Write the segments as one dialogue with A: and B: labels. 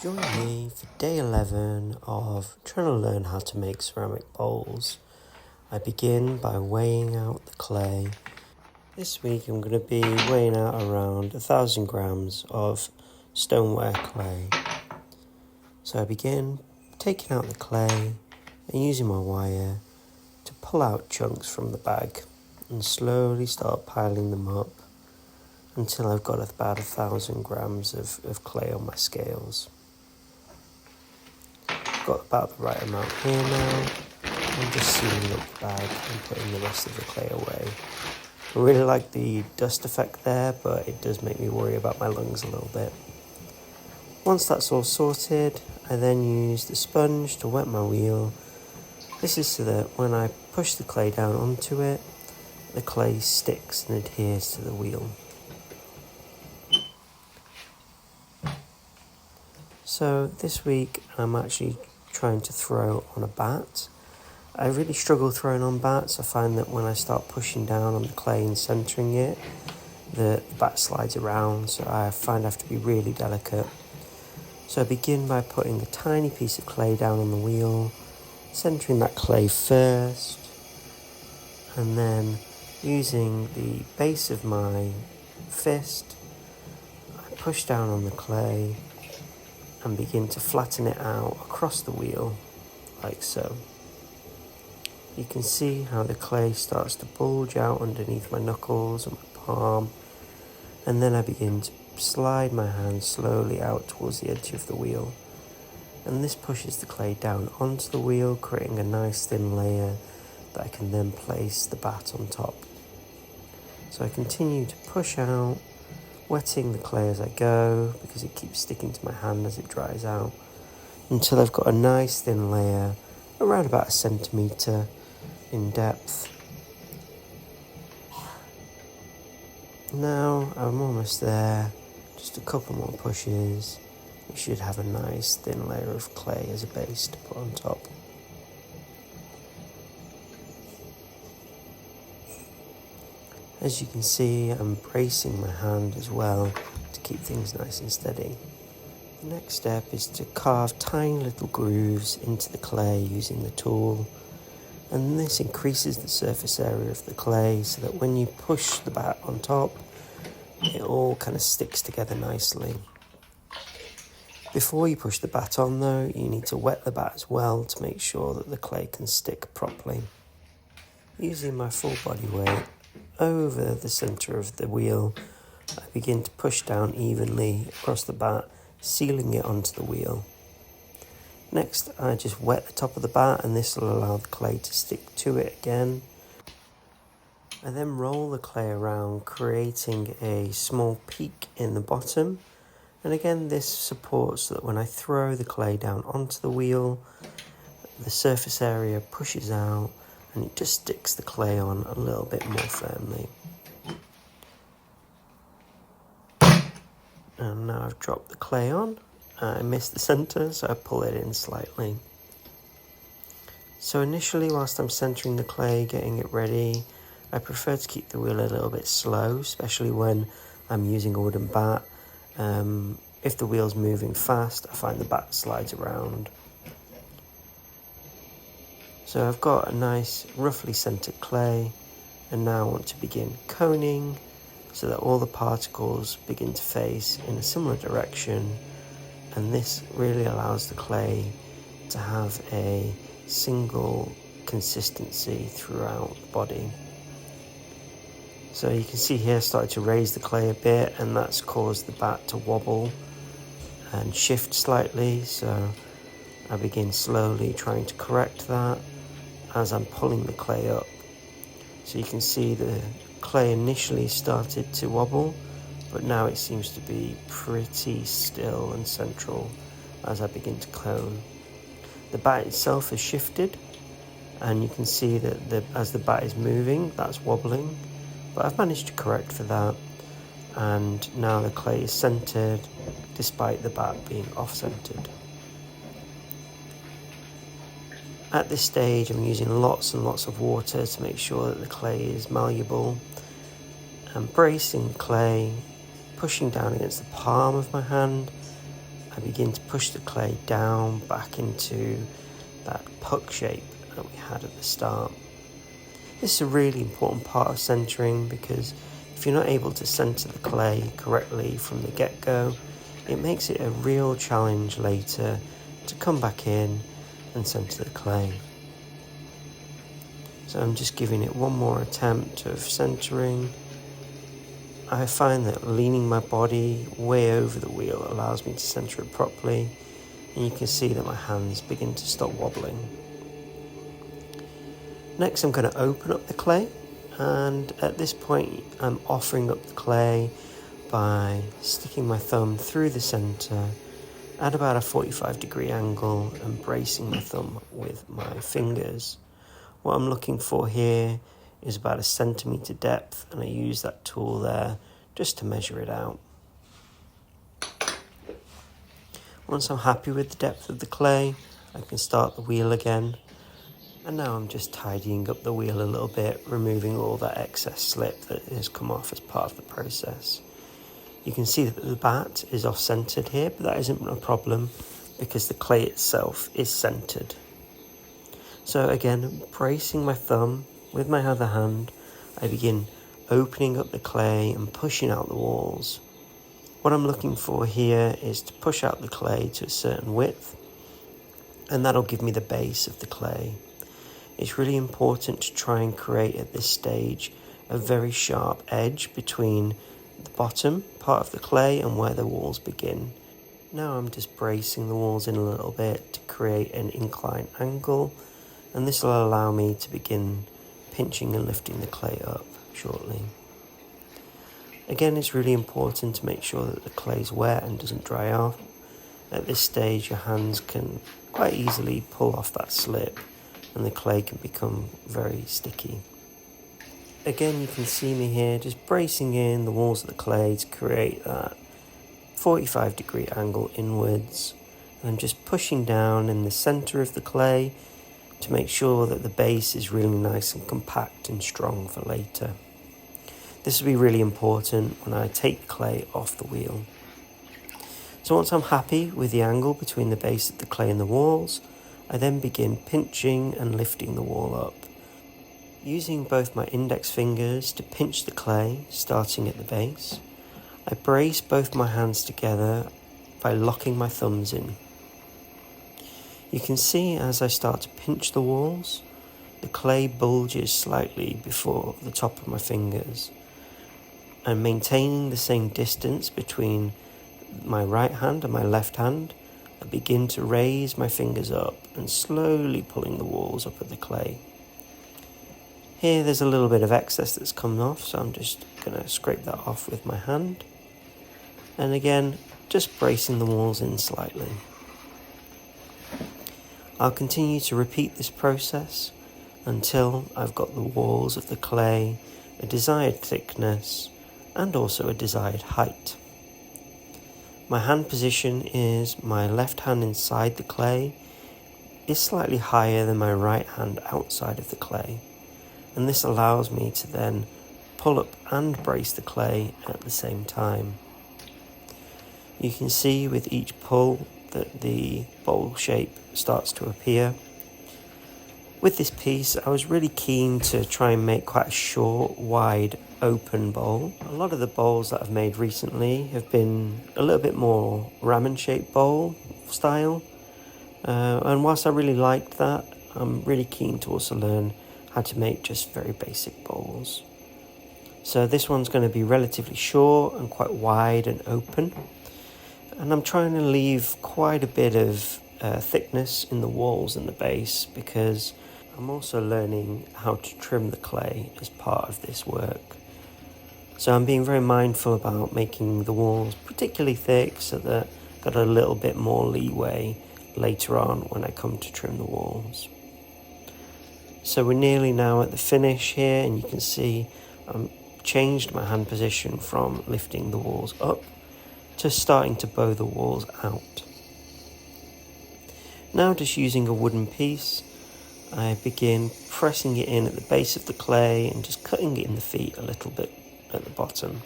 A: Join me for day 11 of trying to learn how to make ceramic bowls. I begin by weighing out the clay. This week I'm going to be weighing out around 1,000 grams of stoneware clay. So I begin taking out the clay and using my wire to pull out chunks from the bag and slowly start piling them up until I've got about 1,000 grams of clay on my scales. Got about the right amount here now. I'm just sealing up the bag and putting the rest of the clay away. I really like the dust effect there, but it does make me worry about my lungs a little bit. Once that's all sorted, I then use the sponge to wet my wheel. This is so that when I push the clay down onto it, the clay sticks and adheres to the wheel. So this week I'm actually trying to throw on a bat. I really struggle throwing on bats. I find that when I start pushing down on the clay and centering it, the bat slides around, so I find I have to be really delicate. So I begin by putting a tiny piece of clay down on the wheel, centering that clay first, and then using the base of my fist, I push down on the clay and begin to flatten it out across the wheel, like so. You can see how the clay starts to bulge out underneath my knuckles and my palm, and then I begin to slide my hand slowly out towards the edge of the wheel, and this pushes the clay down onto the wheel, creating a nice thin layer that I can then place the bat on top. So I continue to push out, wetting the clay as I go because it keeps sticking to my hand as it dries out, until I've got a nice thin layer around about 1 centimetre in depth. Now I'm almost there, just a couple more pushes. We should have a nice thin layer of clay as a base to put on top. As you can see, I'm bracing my hand as well to keep things nice and steady. The next step is to carve tiny little grooves into the clay using the tool, and this increases the surface area of the clay so that when you push the bat on top, it all kind of sticks together nicely. Before you push the bat on though, you need to wet the bat as well to make sure that the clay can stick properly. Using my full body weight over the centre of the wheel, I begin to push down evenly across the bat, sealing it onto the wheel. Next, I just wet the top of the bat, and this will allow the clay to stick to it again. I then roll the clay around, creating a small peak in the bottom, and again this supports so that when I throw the clay down onto the wheel, the surface area pushes out and it just sticks the clay on a little bit more firmly. And now I've dropped the clay on. I missed the centre, so I pull it in slightly. So initially, whilst I'm centering the clay, getting it ready, I prefer to keep the wheel a little bit slow, especially when I'm using a wooden bat. If the wheel's moving fast, I find the bat slides around. So I've got a nice, roughly centered clay, and now I want to begin coning so that all the particles begin to face in a similar direction, and this really allows the clay to have a single consistency throughout the body. So you can see here starting to raise the clay a bit, and that's caused the bat to wobble and shift slightly, so I begin slowly trying to correct that as I'm pulling the clay up. So you can see the clay initially started to wobble, but now it seems to be pretty still and central as I begin to cone. The bat itself has shifted, and you can see that as the bat is moving, that's wobbling, but I've managed to correct for that, and now the clay is centered despite the bat being off-centered. At this stage, I'm using lots and lots of water to make sure that the clay is malleable. I'm bracing the clay, pushing down against the palm of my hand, I begin to push the clay down back into that puck shape that we had at the start. This is a really important part of centering, because if you're not able to center the clay correctly from the get-go, it makes it a real challenge later to come back in and center the clay. So I'm just giving it one more attempt of centering. I find that leaning my body way over the wheel allows me to center it properly, and you can see that my hands begin to stop wobbling. Next, I'm going to open up the clay, and at this point I'm offering up the clay by sticking my thumb through the center at about a 45-degree angle and bracing my thumb with my fingers. What I'm looking for here is about 1 centimeter depth, and I use that tool there just to measure it out. Once I'm happy with the depth of the clay, I can start the wheel again. And now I'm just tidying up the wheel a little bit, removing all that excess slip that has come off as part of the process. You can see that the bat is off-centered here, but that isn't a problem because the clay itself is centered. So again, bracing my thumb with my other hand, I begin opening up the clay and pushing out the walls. What I'm looking for here is to push out the clay to a certain width, and that'll give me the base of the clay. It's really important to try and create at this stage a very sharp edge between the bottom part of the clay and where the walls begin. Now I'm just bracing the walls in a little bit to create an inclined angle, and this will allow me to begin pinching and lifting the clay up shortly. Again, it's really important to make sure that the clay is wet and doesn't dry off. At this stage, your hands can quite easily pull off that slip, and the clay can become very sticky. Again, you can see me here just bracing in the walls of the clay to create that 45-degree angle inwards, and just pushing down in the center of the clay to make sure that the base is really nice and compact and strong for later. This will be really important when I take the clay off the wheel. So once I'm happy with the angle between the base of the clay and the walls, I then begin pinching and lifting the wall up. Using both my index fingers to pinch the clay, starting at the base, I brace both my hands together by locking my thumbs in. You can see as I start to pinch the walls, the clay bulges slightly before the top of my fingers. And maintaining the same distance between my right hand and my left hand, I begin to raise my fingers up and slowly pulling the walls up of the clay. Here there's a little bit of excess that's come off, so I'm just going to scrape that off with my hand. And again, just bracing the walls in slightly. I'll continue to repeat this process until I've got the walls of the clay a desired thickness and also a desired height. My hand position is my left hand inside the clay is slightly higher than my right hand outside of the clay, and this allows me to then pull up and brace the clay at the same time. You can see with each pull that the bowl shape starts to appear. With this piece, I was really keen to try and make quite a short, wide, open bowl. A lot of the bowls that I've made recently have been a little bit more ramen-shaped bowl style. And whilst I really liked that, I'm really keen to also learn how to make just very basic bowls. So this one's going to be relatively short and quite wide and open. And I'm trying to leave quite a bit of thickness in the walls and the base, because I'm also learning how to trim the clay as part of this work. So I'm being very mindful about making the walls particularly thick so that I've got a little bit more leeway later on when I come to trim the walls. So we're nearly now at the finish here, and you can see I've changed my hand position from lifting the walls up to starting to bow the walls out. Now, just using a wooden piece, I begin pressing it in at the base of the clay and just cutting it in the feet a little bit at the bottom.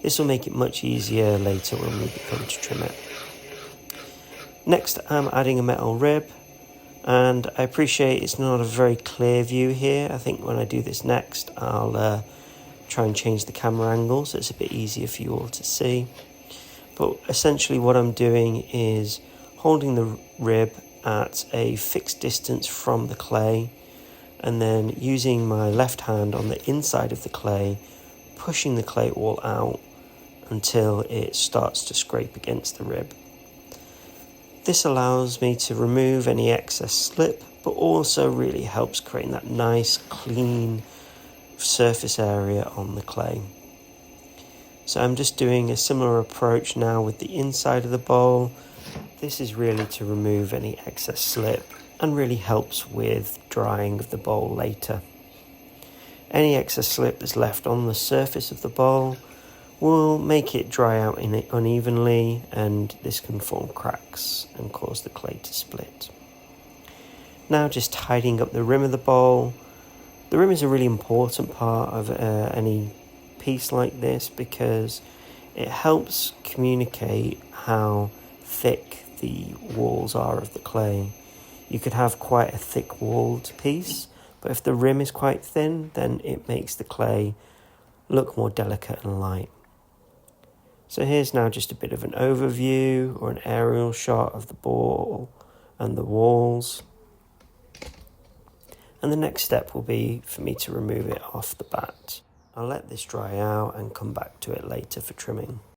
A: This will make it much easier later when we come to trim it. Next, I'm adding a metal rib, and I appreciate it's not a very clear view here. I think when I do this next, I'll try and change the camera angle so it's a bit easier for you all to see. But essentially what I'm doing is holding the rib at a fixed distance from the clay, and then using my left hand on the inside of the clay, pushing the clay all out until it starts to scrape against the rib. This allows me to remove any excess slip, but also really helps create that nice clean surface area on the clay. So I'm just doing a similar approach now with the inside of the bowl. This is really to remove any excess slip and really helps with drying of the bowl later. Any excess slip that's left on the surface of the bowl will make it dry out unevenly, and this can form cracks and cause the clay to split. Now just tidying up the rim of the bowl. The rim is a really important part of any piece like this because it helps communicate how thick the walls are of the clay. You could have quite a thick walled piece, but if the rim is quite thin, then it makes the clay look more delicate and light. So here's now just a bit of an overview or an aerial shot of the ball and the walls. And the next step will be for me to remove it off the bat. I'll let this dry out and come back to it later for trimming.